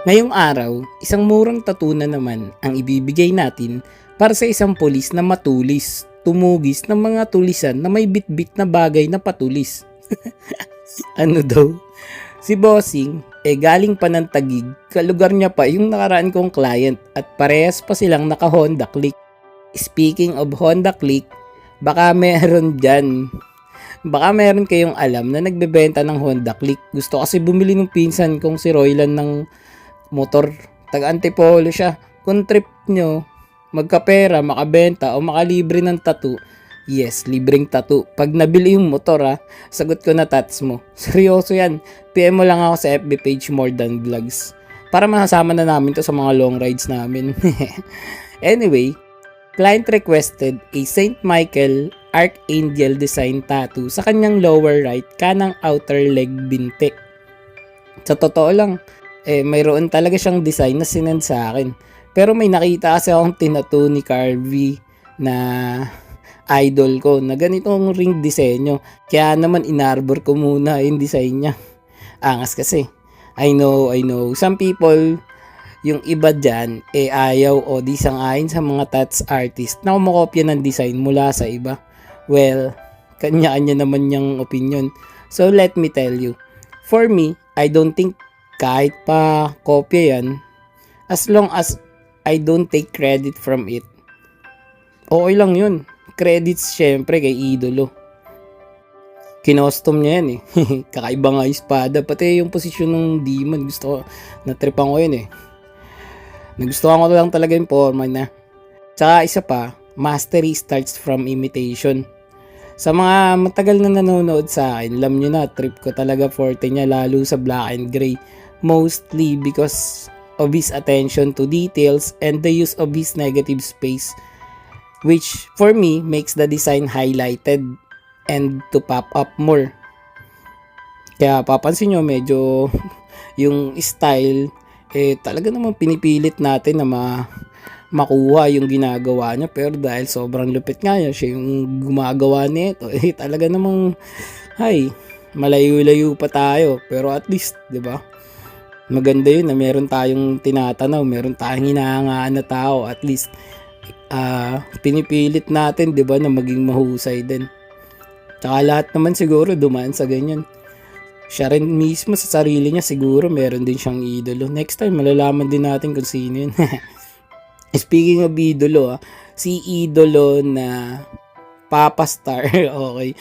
Ngayong araw, isang murang tattoo na naman ang ibibigay natin para sa isang pulis na matulis, tumugis ng mga tulisan na may bitbit na bagay na patulis. Ano daw? Si Bossing, galing pa ng Taguig, kalugar niya pa yung nakaraan kong client at parehas pa silang naka Honda Click. Speaking of Honda Click, baka meron kayong alam na nagbebenta ng Honda Click. Gusto kasi bumili ng pinsan kong si Roylan ng motor. Taga-Antipolo siya. Kung trip nyo, magkapera, makabenta o makalibre ng tattoo. Yes, libreng tattoo. Pag nabili yung motor sagot ko na tats mo. Seryoso yan. PM mo lang ako sa FB page More Than Vlogs. Para masasama na namin to sa mga long rides namin. Anyway, client requested a St. Michael Archangel design tattoo sa kanyang lower right kanang outer leg bintik. Sa totoo lang, mayroon talaga siyang design na sinend sa akin. Pero may nakita kasi akong tinattoo ni Carvey na idol ko na ganitong ring disenyo. Kaya naman inarbor ko muna yung design niya. Angas kasi. I know. Some people, yung iba dyan, ayaw o di sang-ayon sa mga tats artist na kumakopya ng design mula sa iba. Well, kanya-kanya naman yung opinion. So let me tell you, for me, I don't think kahit pa kopya yan, as long as I don't take credit from it, okay lang yun. Credits syempre kay idolo. Kinostom niya yan Kakaiba nga yung espada. Pati yung posisyon ng demon. Gusto ko, natripan ko yun Nagustuhan ko lang talaga yung forma na. Tsaka isa pa, mastery starts from imitation. Sa mga matagal na nanonood sa akin, alam nyo na, trip ko talaga forte niya lalo sa black and gray. Mostly because of his attention to details and the use of his negative space, which for me makes the design highlighted and to pop up more. Kaya papansin nyo medyo yung style talaga namang pinipilit natin na makuha yung ginagawa niya, pero dahil sobrang lupit nga niya, siya yung gumagawa nito talaga namang malayo-layo pa tayo, pero at least 'di ba? Maganda yun na meron tayong tinatanaw, meron tayong hinahangaan na tao, at least pinipilit natin 'di ba na maging mahusay din. Tsaka lahat naman siguro dumaan sa ganyan. Siya rin mismo sa sarili niya siguro meron din siyang idolo. Next time malalaman din natin kung sino yun. Speaking of idolo si idolo na Papa Star, okay.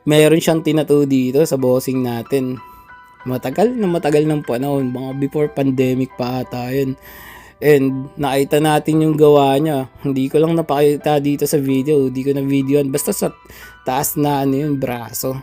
Meron siyang tinattoo dito sa bossing natin. Matagal ng panahon, mga before pandemic pa ata yun. And nakita natin yung gawa niya. Hindi ko lang napakita dito sa video, hindi ko na videoan. Basta sa taas na yung braso.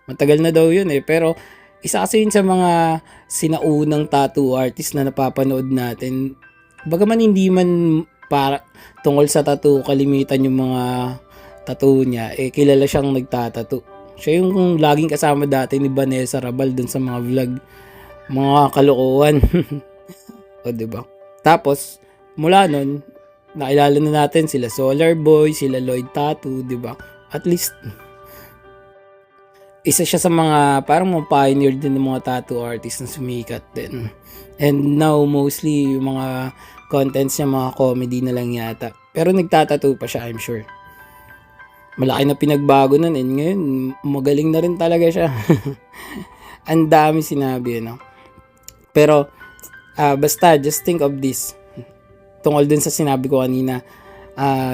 Matagal na daw yun pero isa kasi yun sa mga sinaunang tattoo artist na napapanood natin. Bagaman hindi man para tungkol sa tattoo kalimitan yung mga tattoo niya, kilala siyang nagtatattoo. Siya yung laging kasama dati ni Vanessa Rabal dun sa mga vlog, mga kalokohan. O diba? Tapos mula nun nakilala na natin sila Solar Boy, sila Lloyd Tattoo, diba? At least isa siya sa mga parang mga pioneer din ng mga tattoo artists na sumikat din. And now mostly yung mga contents niya mga comedy na lang yata. Pero nagtatattoo pa siya, I'm sure. Malaki na pinagbago nun ngayon magaling na rin talaga siya. Ang dami sinabi Pero basta just think of this. Tungkol dun sa sinabi ko kanina,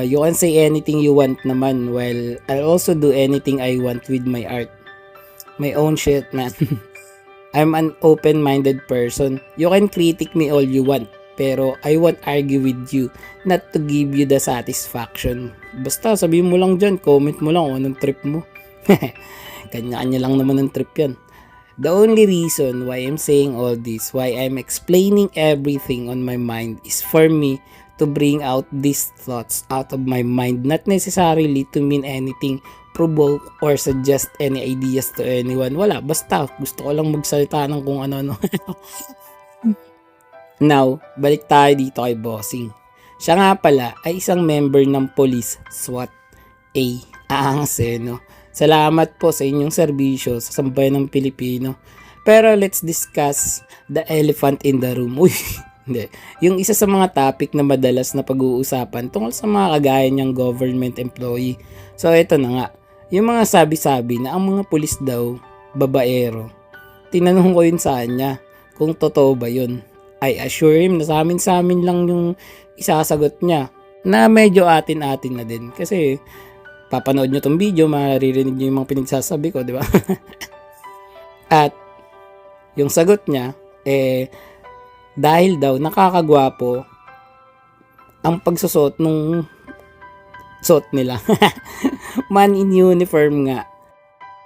you can say anything you want naman. Well, I'll also do anything I want with my art. My own shit, man. I'm an open-minded person. You can critique me all you want, pero I won't argue with you, not to give you the satisfaction. Basta sabihin mo lang dyan, comment mo lang kung anong trip mo. Kanya-kanya lang naman ang trip yan. The only reason why I'm saying all this, why I'm explaining everything on my mind, is for me to bring out these thoughts out of my mind, not necessarily to mean anything, provoke or suggest any ideas to anyone. Wala, basta gusto ko lang magsalita ng kung ano-ano. Now, balik tayo dito kay Bossing. Siya nga pala ay isang member ng police SWAT. Aangas Salamat po sa inyong serbisyo sa sambayan ng Pilipino. Pero let's discuss the elephant in the room. Uy, hindi. Yung isa sa mga topic na madalas na pag-uusapan tungkol sa mga kagaya niyang government employee. So ito na nga, yung mga sabi-sabi na ang mga pulis daw, babaero. Tinanong ko yun sa kanya kung totoo ba yun. I assure him na sa amin lang yung isasagot niya na medyo atin-atin na din. Kasi papanood nyo tong video, maririnig nyo yung mga pinagsasabi ko, di ba? At yung sagot niya, dahil daw nakakagwapo ang pagsusot nung suot nila. Man in uniform nga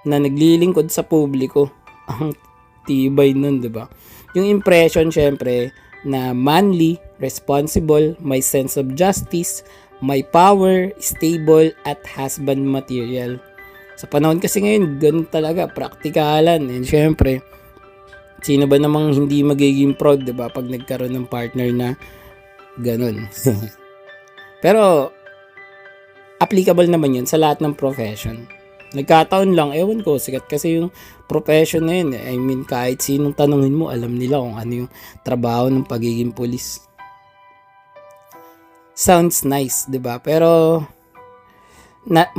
na naglilingkod sa publiko. Ang tibay nun, di ba? Yung impression, syempre, na manly, responsible, may sense of justice, may power, stable, at husband material. Sa panahon kasi ngayon, ganun talaga, praktikalan. And syempre, sino ba namang hindi magiging proud, diba, pag nagkaroon ng partner na ganun. Pero, applicable naman yun sa lahat ng profession. Nagkataon lang, ewan ko, sikat kasi yung profession na yun. I mean, kahit sinong tanungin mo, alam nila kung ano yung trabaho ng pagiging pulis. Sounds nice, diba? Pero, not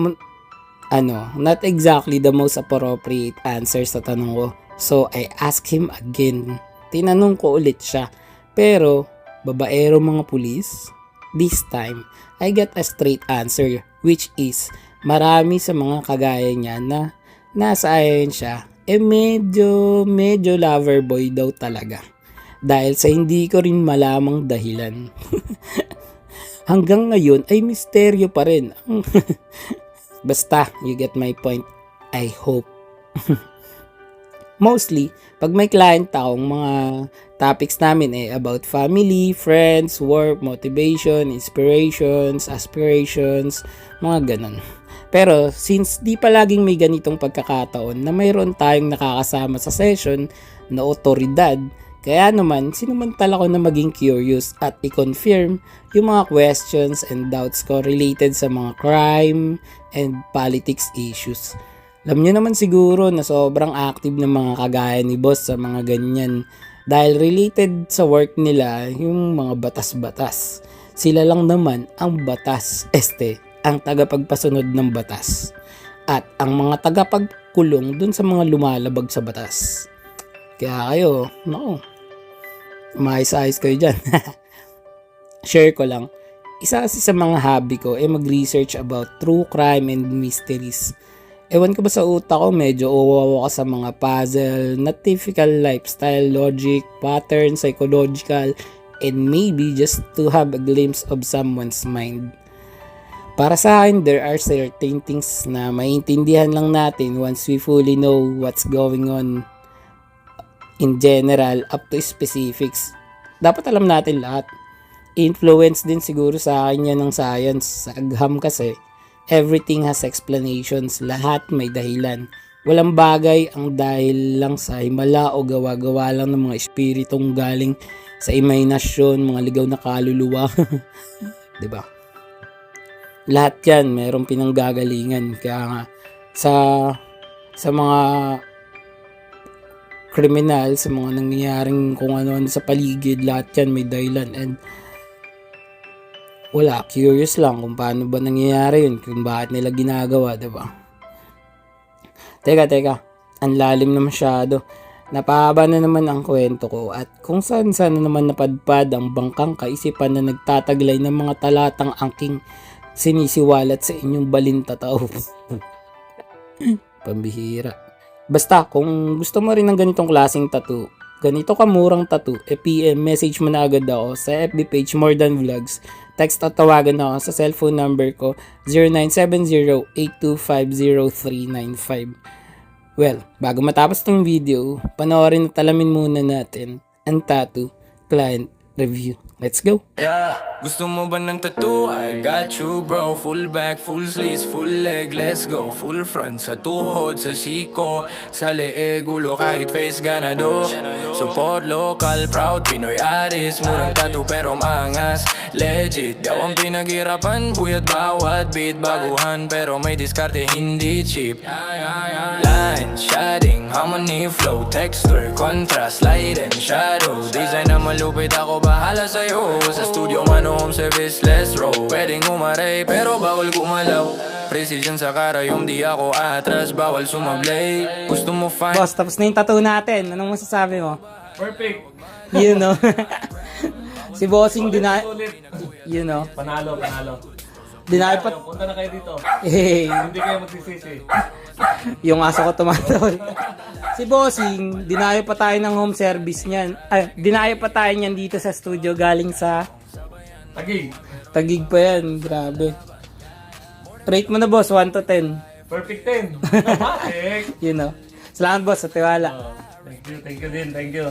exactly the most appropriate answer sa tanong ko. So, I asked him again. Tinanong ko ulit siya. Pero, babaero mga pulis? This time, I got a straight answer, which is, marami sa mga kagaya niya na nasa ahensya, medyo lover boy daw talaga. Dahil sa hindi ko rin malamang dahilan. Hanggang ngayon ay misteryo pa rin. Basta, you get my point. I hope. Mostly, pag may client akong mga topics namin about family, friends, work, motivation, inspirations, aspirations, mga ganun. Pero since di pa laging may ganitong pagkakataon na mayroon tayong nakakasama sa session na otoridad, kaya naman sinumantala ko na maging curious at i-confirm yung mga questions and doubts ko related sa mga crime and politics issues. Alam nyo naman siguro na sobrang active ng mga kagaya ni boss sa mga ganyan dahil related sa work nila yung mga batas-batas. Sila lang naman ang batas, ang tagapagpasunod ng batas at ang mga tagapagkulong dun sa mga lumalabag sa batas. Kaya kayo, maayos-ayos kayo dyan. Share ko lang, isa kasi sa mga hobby ko mag-research about true crime and mysteries. Ewan ko ba sa utak ko, medyo uwawa ka sa mga puzzle, not typical lifestyle, logic, pattern, psychological, and maybe just to have a glimpse of someone's mind. Para sa akin, there are certain things na maintindihan lang natin once we fully know what's going on in general up to specifics. Dapat alam natin lahat. Influence din siguro sa akin yan ng science. Sa agham kasi, everything has explanations. Lahat may dahilan. Walang bagay ang dahil lang sa himala o gawa-gawa lang ng mga espiritong galing sa imahinasyon, mga ligaw na kaluluwa. Diba? Lahat yan, mayroong pinanggagalingan. Kaya nga, sa mga kriminal, sa mga nangyayaring kung ano sa paligid, lahat yan may dahilan. And wala, curious lang kung paano ba nangyayari yun, kung bakit nila ginagawa, diba? Teka, ang lalim na masyado. Napahaba na naman ang kwento ko at kung saan naman napadpad ang bangkang kaisipan na nagtataglay ng mga talatang angking sinisiwalat sa inyong balintatao. Pambihira. Basta, kung gusto mo rin ng ganitong klaseng tattoo, ganito kamurang tattoo, PM, message mo na agad ako sa FB page More Than Vlogs. Text at tawagan ako sa cellphone number ko 0970-8250395. Well, bago matapos tong video, panoorin at alamin muna natin ang tattoo client review. Let's go! Yeah. Gusto mo ba ng tattoo? I got you bro. Full back, full sleeves, full leg, let's go. Full front, sa tuhod, sa siko, sa leeg, ulo kahit face ganado. Support local, proud Pinoy artist. Murang tattoo pero maangas, legit. Daw ang pinaghirapan, buyat bawat beat. Baguhan pero may diskarte, hindi cheap. Line, shading, harmony, flow, texture, contrast, light and shadow. Design na malupit, ako bahala sa'yo. Sa studio man o home service, let's roll. Pwedeng umaray pero bawal gumalaw. Precision sa karayom, di ako atras. Bawal sumablay. Gusto mo fine? Boss, tapos na yung tattoo natin. Anong masasabi mo? Perfect. You know. Si Bossing you know. Panalo. Dinayo pa... Punta na kayo dito. Eh, Hindi kayo magsisisi. yung aso ko tumatawid. Si Bossing, dinayo pa tayo ng home service niyan. Ay, dinayo pa tayo niyan dito sa studio galing sa Tagig. Tagig pa yan. Grabe. Rate mo na boss, 1 to 10. Perfect 10. Perfect. You know. Salamat boss sa tiwala. Thank you din. Thank you.